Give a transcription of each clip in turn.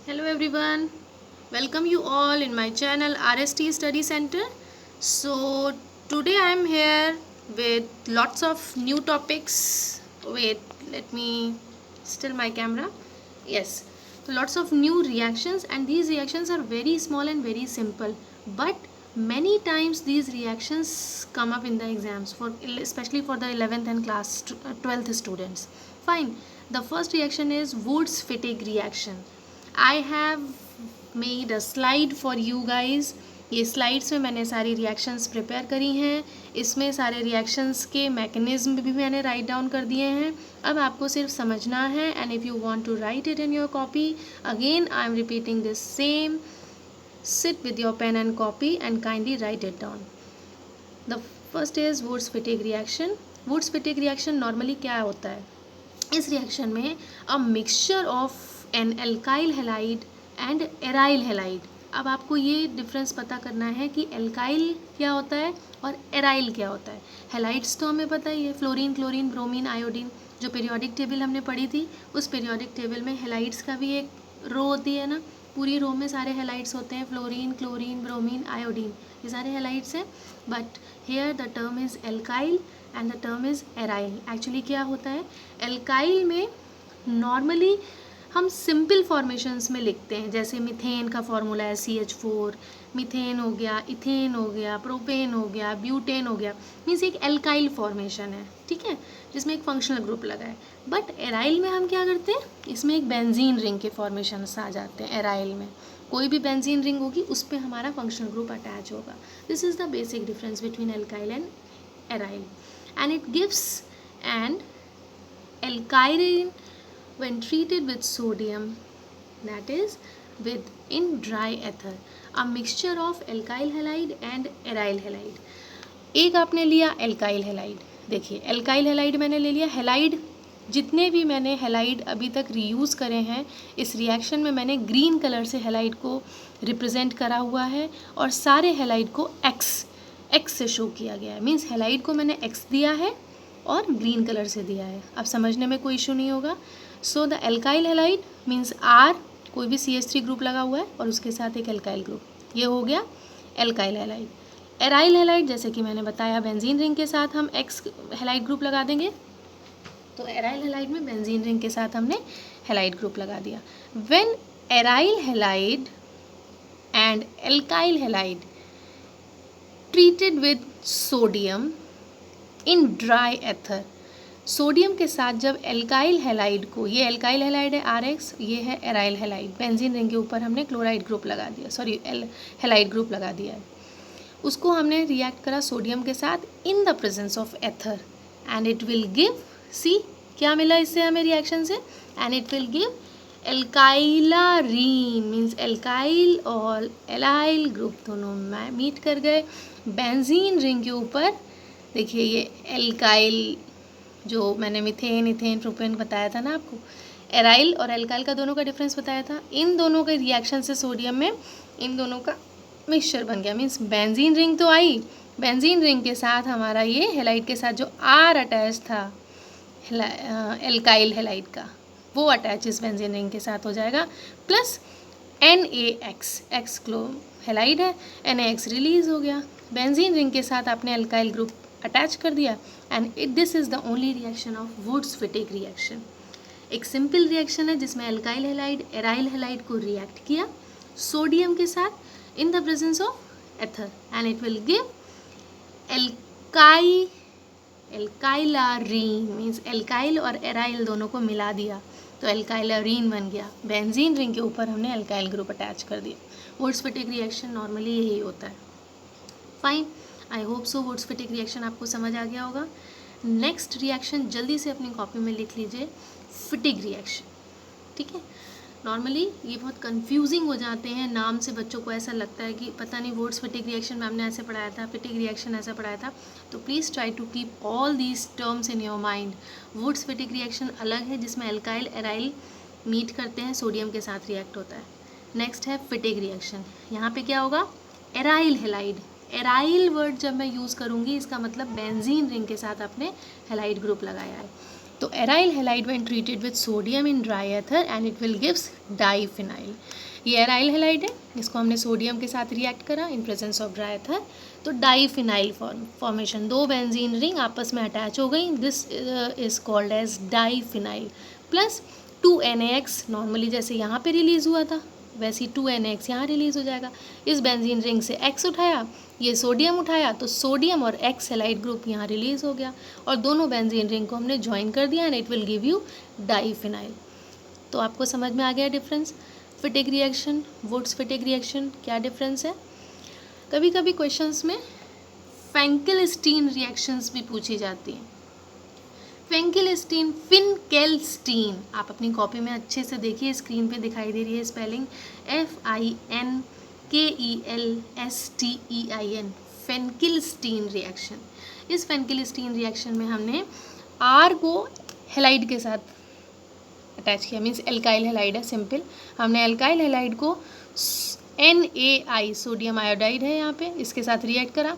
Hello everyone, welcome you all in my channel RST Study Center. So today I am here with lots of new topics. Wait, let me still my camera. Yes, so lots of new reactions, and these reactions are very small and very simple, but many times these reactions come up in the exams for especially for the 11th and 12th students. Fine, the first reaction is Woods fatigue reaction. I have made a slide for you guys. ये slides में मैंने सारी reactions prepare करी हैं. इसमें सारे reactions के mechanism भी मैंने राइट डाउन कर दिए हैं. अब आपको सिर्फ समझना है, and if you want to write it in your copy, again I am repeating this same. Sit with your pen and copy and kindly write it down. The first is Woods fatigue reaction. Woods fatigue reaction normally क्या होता है? इस reaction में a mixture of an alkyl halide and aryl halide. अब आपको ये difference पता करना है कि एल्काइल क्या होता है और एराइल क्या होता है. हैलाइड्स तो हमें पता ही है, फ्लोरीन, क्लोरीन, ब्रोमीन, आयोडीन. जो पीरियोडिक टेबल हमने पढ़ी थी, उस पीरियोडिक टेबल में हैलाइड्स का भी एक रो होती है ना. पूरी रो में सारे हैलाइड्स होते हैं, फ्लोरीन, क्लोरीन, ब्रोमीन, आयोडीन, ये सारे हैलाइड्स हैं. But here the term is alkyl and the term is aryl. Actually क्या होता है, एल्काइल में नॉर्मली हम सिंपल फॉर्मेशंस में लिखते हैं, जैसे मीथेन का फॉर्मूला है CH4, मीथेन हो गया, इथेन हो गया, प्रोपेन हो गया, ब्यूटेन हो गया. मीन्स एक एल्काइल फॉर्मेशन है, ठीक है, जिसमें एक फंक्शनल ग्रुप लगा है. बट एराइल में हम क्या करते हैं, इसमें एक बेंजीन रिंग के फॉर्मेशंस आ जाते हैं. एराइल में कोई भी बेंजीन रिंग होगी, उस पर हमारा फंक्शनल ग्रुप अटैच होगा. This is the basic difference between alkyl and aryl, and it gives and alkyl when treated with sodium, that is with in dry ether, a mixture of alkyl halide and aryl halide. एक आपने लिया alkyl halide. देखिए alkyl halide मैंने ले लिया. Halide जितने भी मैंने हैलाइड अभी तक रीयूज़ करे हैं, इस रिएक्शन में मैंने ग्रीन कलर से हैलाइड को रिप्रेजेंट करा हुआ है, और सारे हैलाइड को एक्स से शो किया गया है. मीन्स हैलाइड को मैंने एक्स दिया है और ग्रीन कलर से दिया है. अब समझने में कोई इशू नहीं होगा. So the alkyl halide means R, कोई भी CH3 ग्रुप लगा हुआ है और उसके साथ एक एल्काइल ग्रुप, ये हो गया एल्काइल हैलाइड. एराइल हैलाइड जैसे कि मैंने बताया, बेंजीन रिंग के साथ हम एक्स हैलाइड ग्रुप लगा देंगे, तो एराइल हैलाइड में बेंजीन रिंग के साथ हमने हैलाइड ग्रुप लगा दिया. When aryl halide and alkyl halide treated with sodium in dry ether, sodium के साथ जब एल्काइल हैलाइड को, ये एल्काइल हैलाइड है RX, ये है एराइल हैलाइड, बेंजीन रिंग के ऊपर हमने क्लोराइड ग्रुप लगा दिया, सॉरी हैलाइड ग्रुप लगा दिया है, उसको हमने रिएक्ट करा सोडियम के साथ in the presence of ether, and it will give, see क्या मिला इससे हमें रिएक्शन से, and it will give alkylarene. Means alkyl और एलाइल ग्रुप दोनों मीट कर गए बेंजीन रिंग के ऊपर. देखिए ये एल्काइल, जो मैंने मीथेन, इथेन, प्रोपेन बताया था ना आपको, एराइल और एल्काइल का दोनों का डिफरेंस बताया था. इन दोनों के रिएक्शन से सोडियम में इन दोनों का मिक्सचर बन गया. मीन्स बेंजीन रिंग तो आई, बेंजीन रिंग के साथ हमारा ये हैलाइड के साथ जो आर अटैच था एल्काइल हैलाइड का, वो अटैच इस बेंजीन रिंग के साथ हो जाएगा, प्लस NaX, एक्स क्लो हैलाइड है, NaX रिलीज हो गया. बेंजीन रिंग के साथ आपने एल्काइल ग्रुप अटैच कर दिया, and this is the only reaction of Wurtz Fittig reaction. एक सिंपल रिएक्शन है जिसमें एल्काइल हैलाइड एराइल हैलाइड को रिएक्ट किया सोडियम के साथ in the presence of ether, and it will give alkylarene. Means alkyl और एराइल दोनों को मिला दिया तो एल्काइलारीन बन गया. बेंजीन रिंग के ऊपर हमने एल्काइल ग्रुप अटैच कर दिया. वुड्स फिटिक रिएक्शन नॉर्मली यही होता है. Fine, I hope so Wurtz Fittig reaction आपको समझ आ गया होगा. नेक्स्ट रिएक्शन जल्दी से अपनी कॉपी में लिख लीजिए, फिटिक रिएक्शन. ठीक है, नॉर्मली ये बहुत कंफ्यूजिंग हो जाते हैं नाम से, बच्चों को ऐसा लगता है कि पता नहीं वुड्स फिटिक रिएक्शन मैम ने ऐसे पढ़ाया था, फिटिक रिएक्शन ऐसा पढ़ाया था. तो please try to keep all these terms in your mind. Wurtz Fittig reaction अलग है जिसमें एल्काइल एराइल मीट करते हैं, सोडियम के साथ रिएक्ट होता है. नेक्स्ट है फिटिक रिएक्शन. यहाँ पे क्या होगा, एराइल हैलाइड. एराइल वर्ड जब मैं यूज़ करूँगी, इसका मतलब बेंजीन रिंग के साथ आपने हैलाइड ग्रुप लगाया है. तो aryl halide when treated with sodium in dry ether and it will gives diphenyl. ये एराइल हैलाइड है, इसको हमने सोडियम के साथ रिएक्ट करा in presence of dry ether, तो डाईफिनाइल फॉर्मेशन, दो बेंजीन रिंग आपस में अटैच हो गई, this is called as diphenyl. Plus 2NaX normally जैसे यहाँ पे रिलीज हुआ था वैसे ही 2NaX यहाँ रिलीज हो जाएगा। इस बेंजीन रिंग से X उठाया, ये सोडियम उठाया, तो सोडियम और X हैलाइड ग्रुप यहाँ रिलीज हो गया और दोनों बेंजीन रिंग को हमने ज्वाइन कर दिया and it will give you diphenyl. तो आपको समझ में आ गया difference. Fittig reaction, Wurtz Fittig reaction, क्या डिफरेंस है। कभी कभी क्वेश्चंस में फेंकेलस्टीन रिएक्शंस भी पूछी जाती हैं। फेंकेलस्टीन, फिनकेलस्टीन, आप अपनी कॉपी में अच्छे से देखिए, स्क्रीन पे दिखाई दे रही है स्पेलिंग, FINKELSTEIN, फेंकेलस्टीन रिएक्शन। इस फेंकेलस्टीन रिएक्शन में हमने R को हैलाइड के साथ अटैच किया, मीन्स एल्काइल हैलाइड है सिंपल, हमने एल्काइल हैलाइड को NaI, सोडियम आयोडाइड है यहाँ पे, इसके साथ रिएक्ट करा,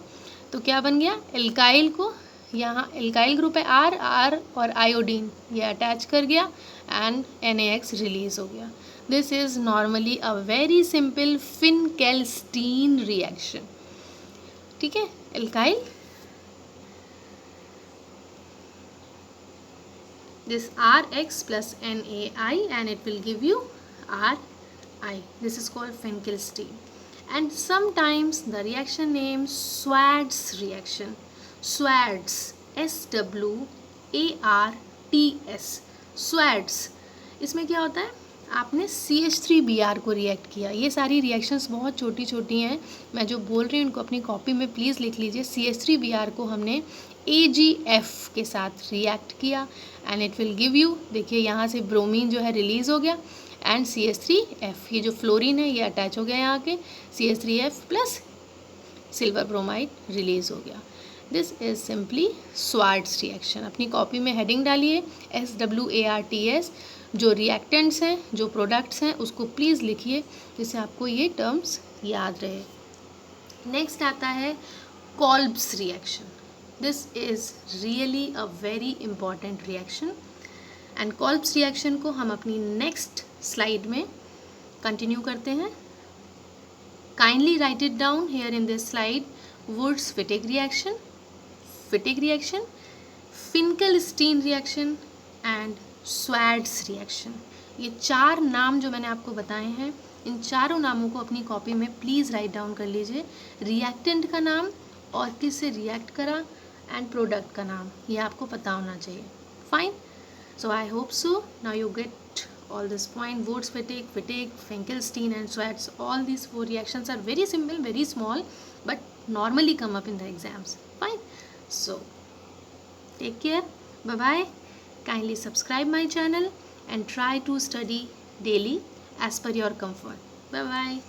तो क्या बन गया, एल्काइल को, यहाँ एल्काइल ग्रुप है R और आयोडीन ये अटैच कर गया एंड NaX रिलीज हो गया। This is normally a very simple Finkelstein reaction. ठीक है, alkyl, this RX plus NaI and it will give you Ri. This is called Finkelstein. And sometimes the reaction name Swartz reaction. Swartz, SWARTS. Swartz. इसमें क्या होता है, आपने CH3Br को react किया। ये सारी रिएक्शंस बहुत छोटी छोटी हैं, मैं जो बोल रही हूँ उनको अपनी कॉपी में प्लीज़ लिख लीजिए। CH3Br को हमने AgF के साथ रिएक्ट किया and it will give you, देखिए यहाँ से ब्रोमीन जो है रिलीज़ हो गया एंड CH3F, ये जो फ्लोरीन है ये अटैच हो गया यहाँ के, CH3F plus silver bromide release हो गया। This is simply Swarts reaction. अपनी कॉपी में हेडिंग डालिए SWARTS, जो रिएक्टेंट्स हैं, जो प्रोडक्ट्स हैं उसको प्लीज़ लिखिए जिससे आपको ये टर्म्स याद रहे। नेक्स्ट आता है Kolbe's reaction. This is really a very important reaction and Kolbe's reaction को हम अपनी नेक्स्ट स्लाइड में कंटिन्यू करते हैं। Kindly write it down here in this slide, Wurtz Fittig reaction, Finkelstein reaction and Swarts reaction. ये चार नाम जो मैंने आपको बताए हैं, इन चारों नामों को अपनी कॉपी में प्लीज़ राइट डाउन कर लीजिए। रिएक्टेंट का नाम और किससे रिएक्ट करा एंड प्रोडक्ट का नाम, ये आपको पता होना चाहिए। Fine, so I hope so now you get all this point. Wurtz fitic, Finkelstein and Swartz, all these four reactions are very simple, very small, but normally come up in the exams. Fine, so take care, bye bye. Kindly subscribe my channel and try to study daily as per your comfort. Bye bye.